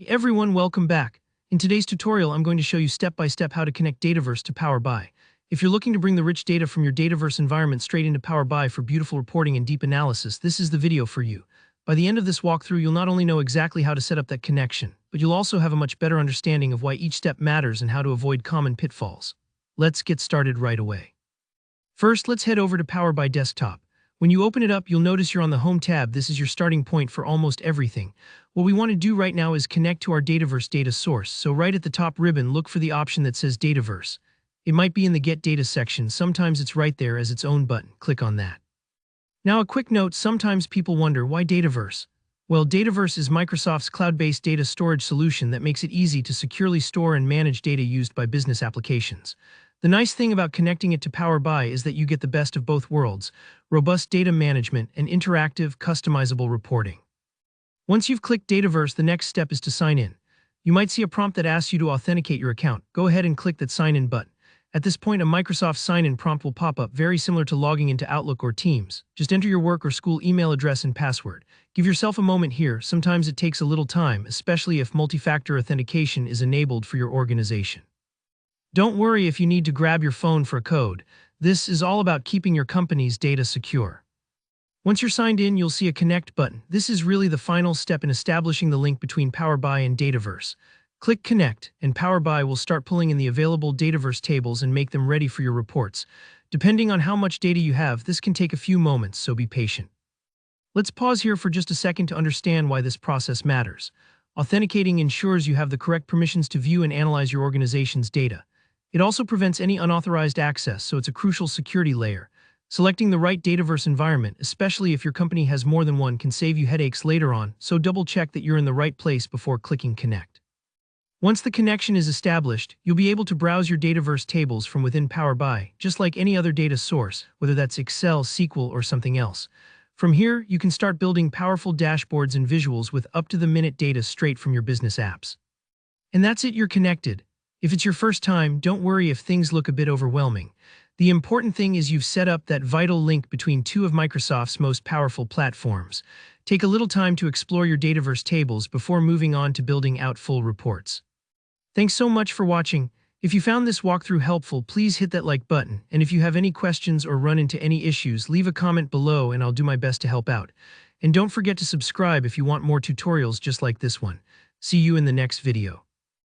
Hey everyone, welcome back. In today's tutorial, I'm going to show you step-by-step how to connect Dataverse to Power BI. If you're looking to bring the rich data from your Dataverse environment straight into Power BI for beautiful reporting and deep analysis, this is the video for you. By the end of this walkthrough, you'll not only know exactly how to set up that connection, but you'll also have a much better understanding of why each step matters and how to avoid common pitfalls. Let's get started right away. First, let's head over to Power BI Desktop. When you open it up, you'll notice you're on the Home tab. This is your starting point for almost everything. What we want to do right now is connect to our Dataverse data source. So right at the top ribbon, look for the option that says Dataverse. It might be in the Get Data section. Sometimes it's right there as its own button. Click on that. Now a quick note, sometimes people wonder, why Dataverse? Well, Dataverse is Microsoft's cloud-based data storage solution that makes it easy to securely store and manage data used by business applications. The nice thing about connecting it to Power BI is that you get the best of both worlds: robust data management and interactive, customizable reporting. Once you've clicked Dataverse, the next step is to sign in. You might see a prompt that asks you to authenticate your account. Go ahead and click that sign in button. At this point, a Microsoft sign-in prompt will pop up, very similar to logging into Outlook or Teams. Just enter your work or school email address and password. Give yourself a moment here. Sometimes it takes a little time, especially if multi-factor authentication is enabled for your organization. Don't worry if you need to grab your phone for a code. This is all about keeping your company's data secure. Once you're signed in, you'll see a Connect button. This is really the final step in establishing the link between Power BI and Dataverse. Click Connect, and Power BI will start pulling in the available Dataverse tables and make them ready for your reports. Depending on how much data you have, this can take a few moments, so be patient. Let's pause here for just a second to understand why this process matters. Authenticating ensures you have the correct permissions to view and analyze your organization's data. It also prevents any unauthorized access, so it's a crucial security layer. Selecting the right Dataverse environment, especially if your company has more than one, can save you headaches later on, so double-check that you're in the right place before clicking Connect. Once the connection is established, you'll be able to browse your Dataverse tables from within Power BI, just like any other data source, whether that's Excel, SQL, or something else. From here, you can start building powerful dashboards and visuals with up-to-the-minute data straight from your business apps. And that's it, you're connected. If it's your first time, don't worry if things look a bit overwhelming. The important thing is you've set up that vital link between two of Microsoft's most powerful platforms. Take a little time to explore your Dataverse tables before moving on to building out full reports. Thanks so much for watching. If you found this walkthrough helpful, please hit that like button. And if you have any questions or run into any issues, leave a comment below and I'll do my best to help out. And don't forget to subscribe if you want more tutorials just like this one. See you in the next video.